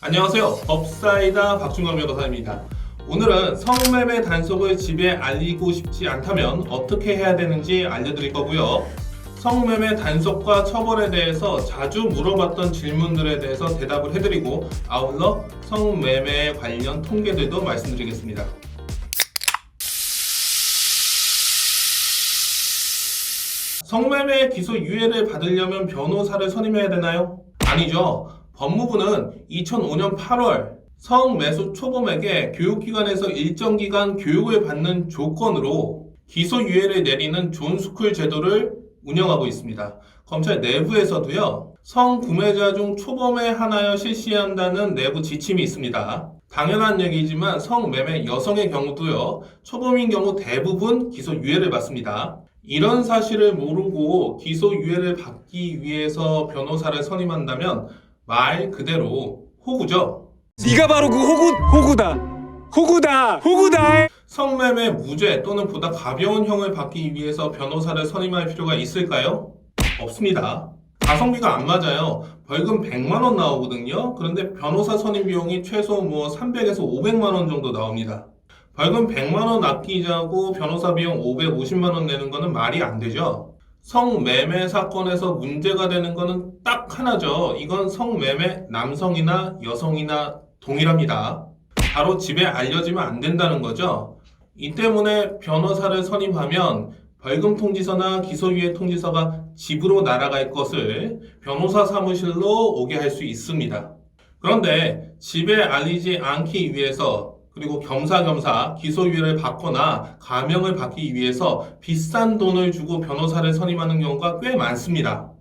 안녕하세요. 법사이다 박준광 변호사입니다. 오늘은 성매매 단속을 집에 알리고 싶지 않다면 어떻게 해야 되는지 알려드릴 거고요. 성매매 단속과 처벌에 대해서 자주 물어봤던 질문들에 대해서 대답을 해드리고 아울러 성매매 관련 통계들도 말씀드리겠습니다. 성매매 기소 유예를 받으려면 변호사를 선임해야 되나요? 아니죠. 법무부는 2005년 8월 성매수 초범에게 교육기관에서 일정 기간 교육을 받는 조건으로 기소유예를 내리는 존스쿨 제도를 운영하고 있습니다. 검찰 내부에서도요, 성구매자 중 초범에 한하여 실시한다는 내부 지침이 있습니다. 당연한 얘기지만 성매매 여성의 경우도요, 초범인 경우 대부분 기소유예를 받습니다. 이런 사실을 모르고 기소유예를 받기 위해서 변호사를 선임한다면 말 그대로 호구죠. 네가 바로 그 호구다. 성매매 무죄 또는 보다 가벼운 형을 받기 위해서 변호사를 선임할 필요가 있을까요? 없습니다. 가성비가 안 맞아요. 벌금 100만 원 나오거든요. 그런데 변호사 선임 비용이 최소 300에서 500만 원 정도 나옵니다. 벌금 100만 원 아끼자고 변호사 비용 550만 원 내는 거는 말이 안 되죠. 성매매 사건에서 문제가 되는 거는 딱 하나죠. 이건 성매매 남성이나 여성이나 동일합니다. 바로 집에 알려지면 안 된다는 거죠. 이 때문에 변호사를 선임하면 벌금 통지서나 기소유예 통지서가 집으로 날아갈 것을 변호사 사무실로 오게 할 수 있습니다. 그런데 집에 알리지 않기 위해서 그리고 겸사겸사 기소유예를 받거나 감형을 받기 위해서 비싼 돈을 주고 변호사를 선임하는 경우가 꽤 많습니다.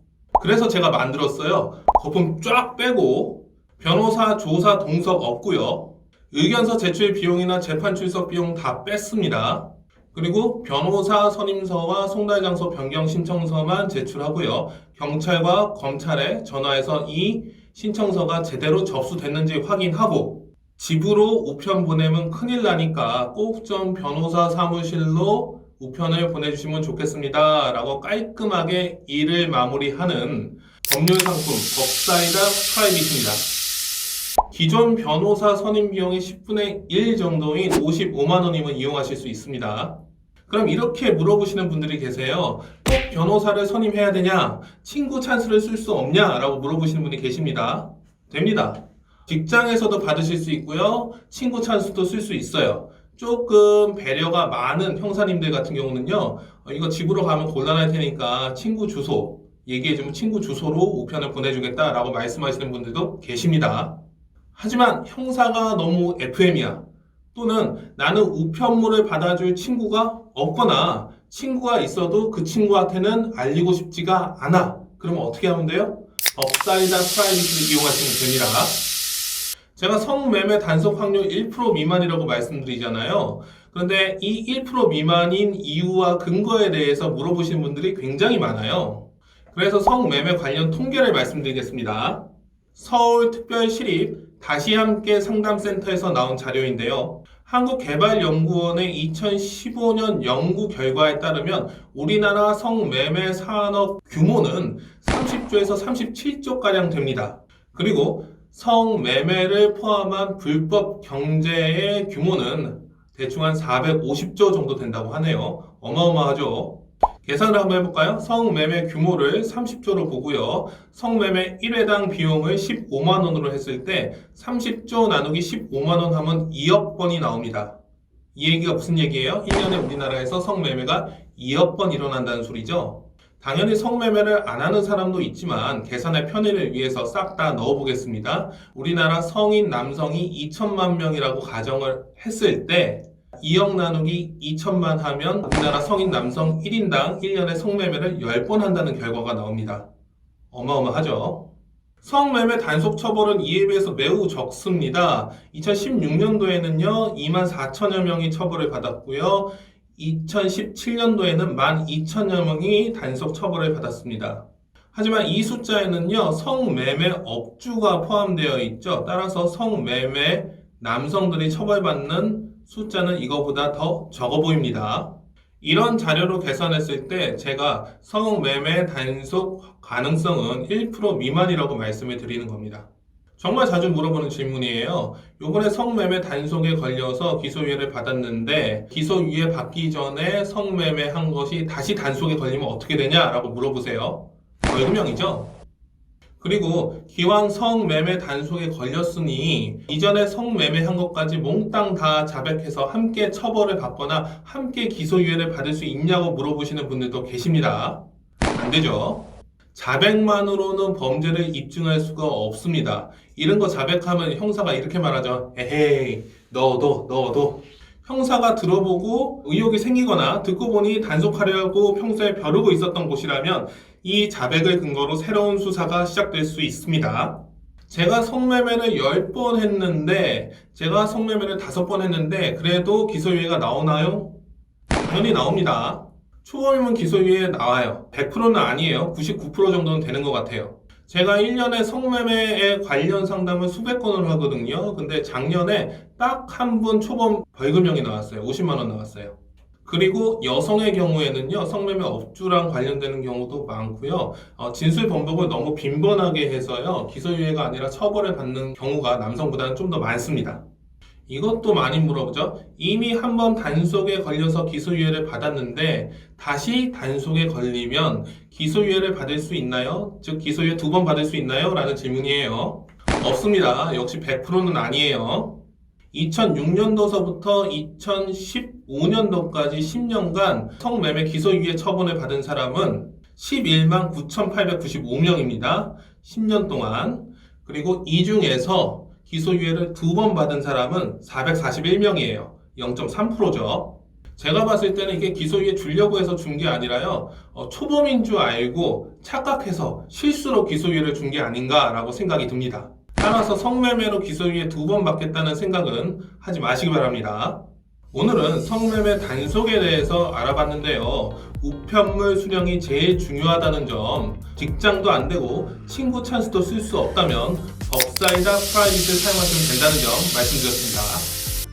그래서 제가 만들었어요. 거품 쫙 빼고 변호사 조사 동석 없고요. 의견서 제출 비용이나 재판 출석 비용 다 뺐습니다. 그리고 변호사 선임서와 송달 장소 변경 신청서만 제출하고요. 경찰과 검찰에 전화해서 이 신청서가 제대로 접수됐는지 확인하고 집으로 우편 보내면 큰일 나니까 꼭 좀 변호사 사무실로 우편을 보내주시면 좋겠습니다. 라고 깔끔하게 일을 마무리하는 법률 상품 법사이다 프라이빗입니다. 기존 변호사 선임 비용의 10분의 1 정도인 55만 원이면 이용하실 수 있습니다. 그럼 이렇게 물어보시는 분들이 계세요. 꼭 변호사를 선임해야 되냐? 친구 찬스를 쓸 수 없냐? 라고 물어보시는 분이 계십니다. 됩니다. 직장에서도 받으실 수 있고요. 친구 찬스도 쓸 수 있어요. 조금 배려가 많은 형사님들 같은 경우는요. 이거 집으로 가면 곤란할 테니까 친구 주소 얘기해주면 친구 주소로 우편을 보내주겠다라고 말씀하시는 분들도 계십니다. 하지만 형사가 너무 FM이야. 또는 나는 우편물을 받아줄 친구가 없거나 친구가 있어도 그 친구한테는 알리고 싶지가 않아. 그러면 어떻게 하면 돼요? 법사이다 프라이빗을 이용하시면 됩니다. 제가 성매매 단속 확률 1% 미만이라고 말씀드리잖아요. 그런데 이 1% 미만인 이유와 근거에 대해서 물어보시는 분들이 굉장히 많아요. 그래서 성매매 관련 통계를 말씀드리겠습니다. 서울특별시립 다시 함께 상담센터에서 나온 자료인데요. 한국개발연구원의 2015년 연구 결과에 따르면 우리나라 성매매 산업 규모는 30조에서 37조가량 됩니다. 그리고 성매매를 포함한 불법 경제의 규모는 대충 한 450조 정도 된다고 하네요. 어마어마하죠. 계산을 한번 해볼까요? 성매매 규모를 30조로 보고요. 성매매 1회당 비용을 15만 원으로 했을 때 30조 나누기 15만 원 하면 2억 번이 나옵니다. 이 얘기가 무슨 얘기예요? 1년에 우리나라에서 성매매가 2억 번 일어난다는 소리죠. 당연히 성매매를 안 하는 사람도 있지만 계산의 편의를 위해서 싹 다 넣어보겠습니다. 우리나라 성인 남성이 2천만 명이라고 가정을 했을 때 2억 나누기 2천만 하면 우리나라 성인 남성 1인당 1년에 성매매를 10번 한다는 결과가 나옵니다. 어마어마하죠. 성매매 단속 처벌은 이에 비해서 매우 적습니다. 2016년도에는요 2만 4천여 명이 처벌을 받았고요. 2017년도에는 12,000여 명이 단속 처벌을 받았습니다. 하지만 이 숫자에는요 성매매 업주가 포함되어 있죠. 따라서 성매매 남성들이 처벌받는 숫자는 이거보다 더 적어 보입니다. 이런 자료로 계산했을 때 제가 성매매 단속 가능성은 1% 미만이라고 말씀을 드리는 겁니다. 정말 자주 물어보는 질문이에요. 요번에 성매매 단속에 걸려서 기소유예를 받았는데 기소유예 받기 전에 성매매 한 것이 다시 단속에 걸리면 어떻게 되냐라고 물어보세요. 벌금형이죠. 그리고 기왕 성매매 단속에 걸렸으니 이전에 성매매 한 것까지 몽땅 다 자백해서 함께 처벌을 받거나 함께 기소유예를 받을 수 있냐고 물어보시는 분들도 계십니다. 안 되죠. 자백만으로는 범죄를 입증할 수가 없습니다. 이런 거 자백하면 형사가 이렇게 말하죠. 에헤이, 넣어도. 형사가 들어보고 의혹이 생기거나 듣고 보니 단속하려고 평소에 벼르고 있었던 곳이라면 이 자백을 근거로 새로운 수사가 시작될 수 있습니다. 제가 성매매를 10번 했는데 제가 성매매를 5번 했는데 그래도 기소유예가 나오나요? 당연히 나옵니다. 초범이면 기소유예 나와요. 100%는 아니에요. 99% 정도는 되는 것 같아요. 제가 1년에 성매매에 관련 상담을 수백 건을 하거든요. 근데 작년에 딱 한 분 초범 벌금형이 나왔어요. 50만 원 나왔어요. 그리고 여성의 경우에는요, 성매매 업주랑 관련되는 경우도 많고요. 진술 번복을 너무 빈번하게 해서요, 기소유예가 아니라 처벌을 받는 경우가 남성보다는 좀 더 많습니다. 이것도 많이 물어보죠. 이미 한번 단속에 걸려서 기소유예를 받았는데 다시 단속에 걸리면 기소유예를 받을 수 있나요? 즉 기소유예 2번 받을 수 있나요? 라는 질문이에요. 없습니다. 역시 100%는 아니에요. 2006년도서부터 2015년도까지 10년간 성매매 기소유예 처분을 받은 사람은 11만 9,895명입니다. 10년 동안. 그리고 이 중에서 기소유예를 2번 받은 사람은 441명이에요. 0.3%죠. 제가 봤을 때는 이게 기소유예 주려고 해서 준 게 아니라요. 초범인 줄 알고 착각해서 실수로 기소유예를 준 게 아닌가라고 생각이 듭니다. 따라서 성매매로 기소유예 2번 받겠다는 생각은 하지 마시기 바랍니다. 오늘은 성매매 단속에 대해서 알아봤는데요. 우편물 수령이 제일 중요하다는 점, 직장도 안 되고 친구 찬스도 쓸 수 없다면 법사이다 프라이빗을 사용하시면 된다는 점 말씀드렸습니다.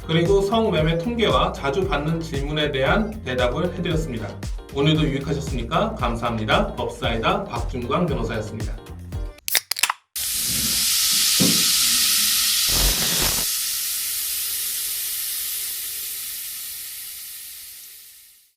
그리고 성매매 통계와 자주 받는 질문에 대한 대답을 해드렸습니다. 오늘도 유익하셨습니까? 감사합니다. 법사이다 박준광 변호사였습니다.